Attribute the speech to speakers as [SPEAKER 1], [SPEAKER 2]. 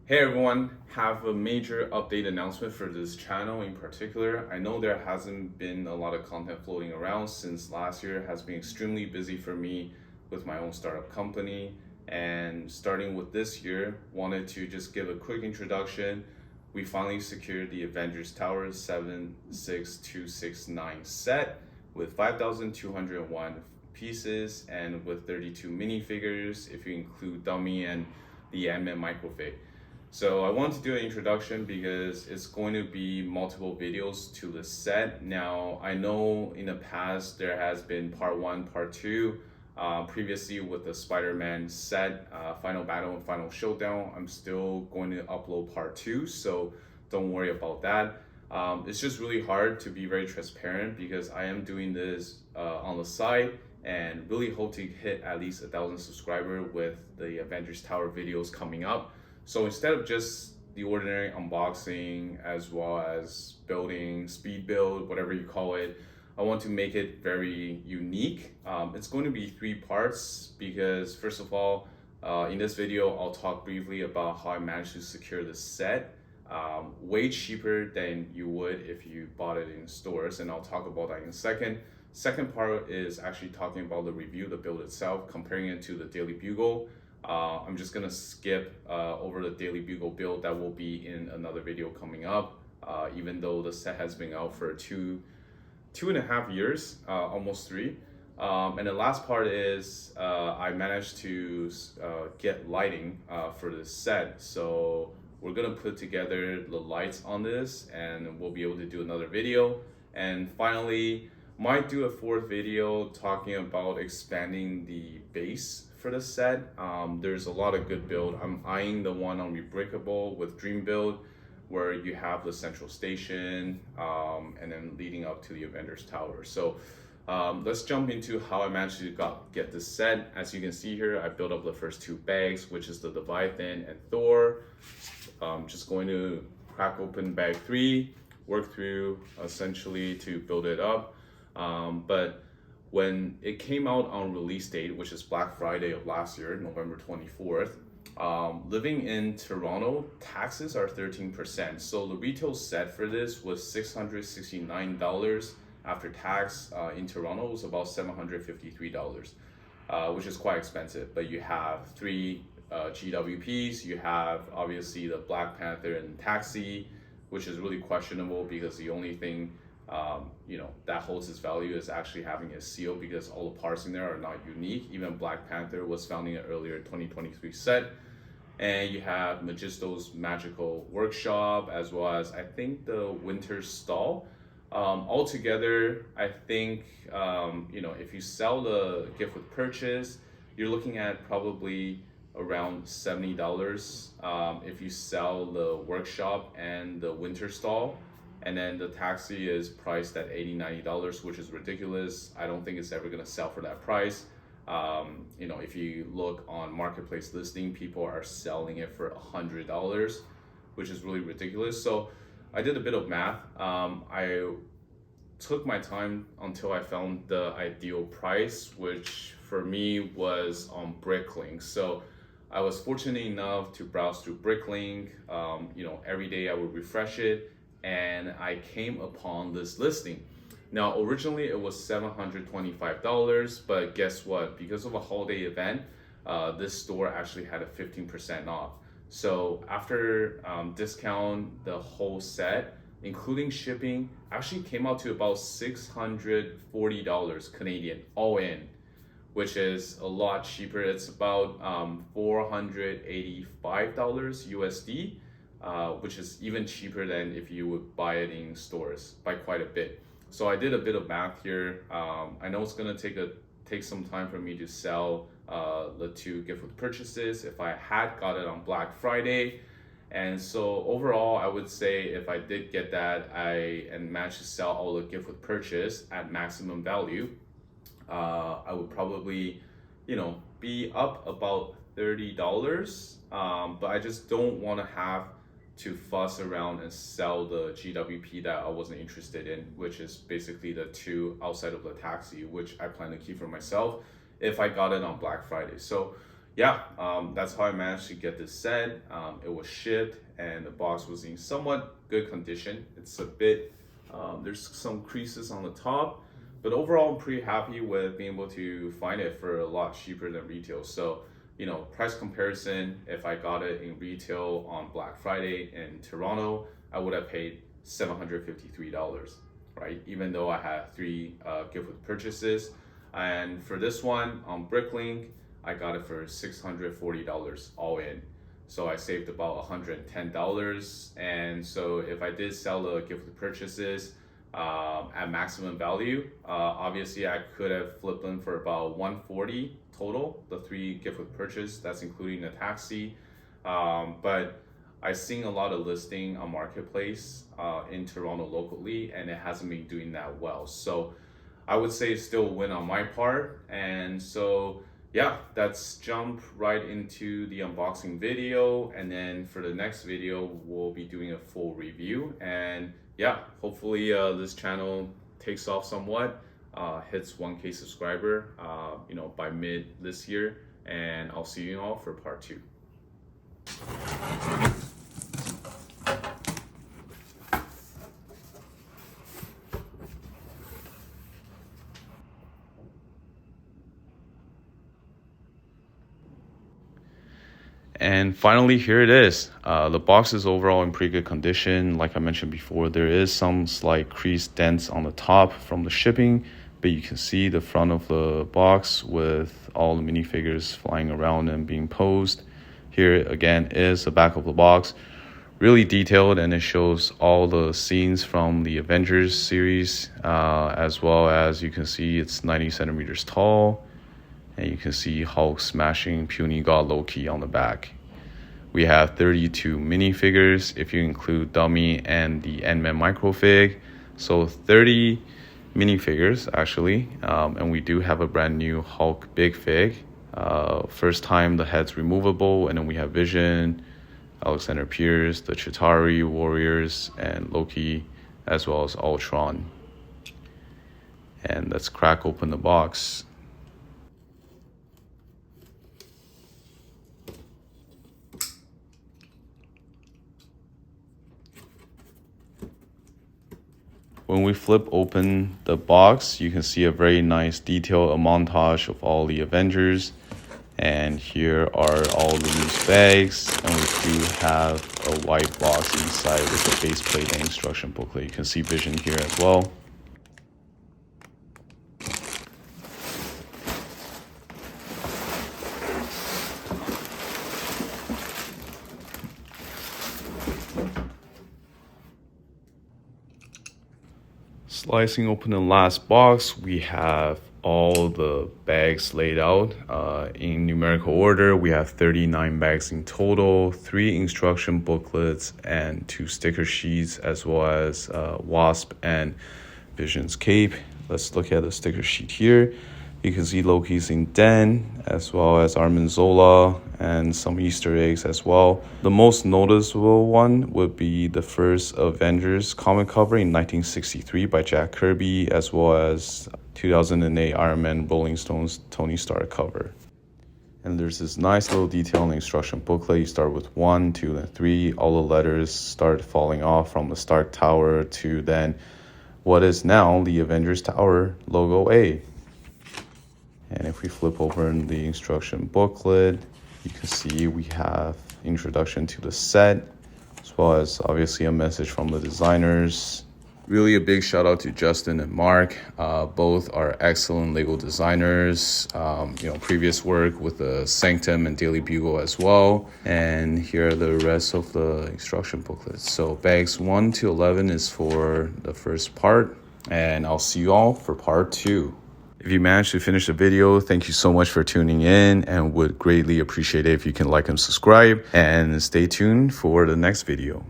[SPEAKER 1] Hey everyone, have a major update announcement for this channel in particular. I know there hasn't been a lot of content floating around since last year has been extremely busy for me with my own startup company, and starting with this year, wanted to just give a quick introduction. We finally secured the Avengers Tower 76269 set with 5,201 pieces and with 32 minifigures if you include dummy and the Ant-Man microfig. So I want to do an introduction because it's going to be multiple videos to the set. Now, I know in the past there has been part one, part two, previously with the Spider-Man set, Final Battle and Final Showdown. I'm still going to upload part two, so don't worry about that. It's just really hard to be very transparent because I am doing this on the side and really hope to hit at least 1,000 subscribers with the Avengers Tower videos coming up. So instead of just the ordinary unboxing as well as building, speed build, whatever you call it, I want to make it very unique. It's going to be 3 parts because first of all, in this video, I'll talk briefly about how I managed to secure the set way cheaper than you would if you bought it in stores, and I'll talk about that in a second. Second part is actually talking about the review, the build itself, comparing it to the Daily Bugle. I'm just gonna skip over the Daily Bugle build. That will be in another video coming up, even though the set has been out for two and a half years, almost 3. And the last part is I managed to get lighting for this set. So we're gonna put together the lights on this and we'll be able to do another video. And finally, might do a 4th video talking about expanding the base for the set. There's a lot of good build. I'm eyeing the one on Rebreakable with Dream Build, where you have the central station and then leading up to the Avengers Tower. So let's jump into how I managed to get this set. As you can see here, I built up the first 2 bags, which is the Leviathan and Thor. Just going to crack open bag 3, work through essentially to build it up. But when it came out on release date, which is Black Friday of last year, November 24th, living in Toronto, taxes are 13%. So the retail set for this was $669 after tax. In Toronto, it was about $753, which is quite expensive. But you have 3 GWPs. You have obviously the Black Panther and Taxi, which is really questionable because the only thing that holds its value is actually having a seal, because all the parts in there are not unique. Even Black Panther was found in an earlier 2023 set. And you have Magisto's Magical Workshop, as well as I think the Winter Stall. Altogether, I think if you sell the gift with purchase, you're looking at probably around $70 if you sell the workshop and the Winter Stall. And then the Taxi is priced at $80-$90, which is ridiculous. I don't think it's ever gonna sell for that price. If you look on marketplace listing, people are selling it for $100, which is really ridiculous. So I did a bit of math. I took my time until I found the ideal price, which for me was on Bricklink. So I was fortunate enough to browse through Bricklink. Every day I would refresh it, and I came upon this listing. Now, originally it was $725, but guess what? Because of a holiday event, this store actually had a 15% off. So after discount, the whole set, including shipping, actually came out to about $640 Canadian, all in, which is a lot cheaper. It's about $485 USD. Which is even cheaper than if you would buy it in stores by quite a bit. So I did a bit of math here. I know it's gonna take some time for me to sell the 2 gift with purchases if I had got it on Black Friday. And so overall, I would say if I did get that and managed to sell all the gift with purchase at maximum value, I would probably, be up about $30. But I just don't want to have to fuss around and sell the GWP that I wasn't interested in, which is basically the 2 outside of the Taxi, which I plan to keep for myself if I got it on Black Friday. So yeah, that's how I managed to get this set. It was shipped and the box was in somewhat good condition. It's a bit, there's some creases on the top, but overall I'm pretty happy with being able to find it for a lot cheaper than retail. So, price comparison, if I got it in retail on Black Friday in Toronto, I would have paid $753, right? Even though I had three gift with purchases. And for this one on Bricklink, I got it for $640 all in. So I saved about $110. And so if I did sell the gift with purchases at maximum value, obviously I could have flipped them for about 140 total, the three gift with purchase, that's including the taxi. But I've seen a lot of listing on Marketplace in Toronto locally, and it hasn't been doing that well. So I would say it's still a win on my part. And so yeah, let's jump right into the unboxing video, and then for the next video we'll be doing a full review. And yeah, hopefully this channel takes off somewhat, hits 1K subscriber by mid this year, and I'll see you all for part 2. And finally, here it is. The box is overall in pretty good condition. Like I mentioned before, there is some slight crease dents on the top from the shipping, but you can see the front of the box with all the minifigures flying around and being posed. Here again is the back of the box, really detailed, and it shows all the scenes from the Avengers series, as well as you can see it's 90 centimeters tall. And you can see Hulk smashing puny god Loki on the back. We have 32 minifigures if you include dummy and the Ant-Man microfig. So 30 minifigures actually. And we do have a brand new Hulk big fig. First time the head's removable, and then we have Vision, Alexander Pierce, the Chitauri Warriors, and Loki, as well as Ultron. And let's crack open the box. When we flip open the box, you can see a very nice detail, a montage of all the Avengers. And here are all the loose bags, and we do have a white box inside with a faceplate and instruction booklet. You can see Vision here as well. Slicing open the last box, we have all the bags laid out in numerical order. We have 39 bags in total, 3 instruction booklets and 2 sticker sheets, as well as Wasp and Vision's cape. Let's look at the sticker sheet here. You can see Loki's indent, as well as Armin Zola, and some Easter eggs as well. The most noticeable one would be the first Avengers comic cover in 1963 by Jack Kirby, as well as 2008 Iron Man Rolling Stones Tony Stark cover. And there's this nice little detail in the instruction booklet. You start with 1, 2, and 3. All the letters start falling off from the Stark Tower to then what is now the Avengers Tower logo A. And if we flip over in the instruction booklet, you can see we have introduction to the set, as well as obviously a message from the designers. Really a big shout out to Justin and Mark. Both are excellent Lego designers. Previous work with the Sanctum and Daily Bugle as well. And here are the rest of the instruction booklets. So bags 1 to 11 is for the first part, and I'll see you all for part 2. If you managed to finish the video, thank you so much for tuning in, and would greatly appreciate it if you can like and subscribe, and stay tuned for the next video.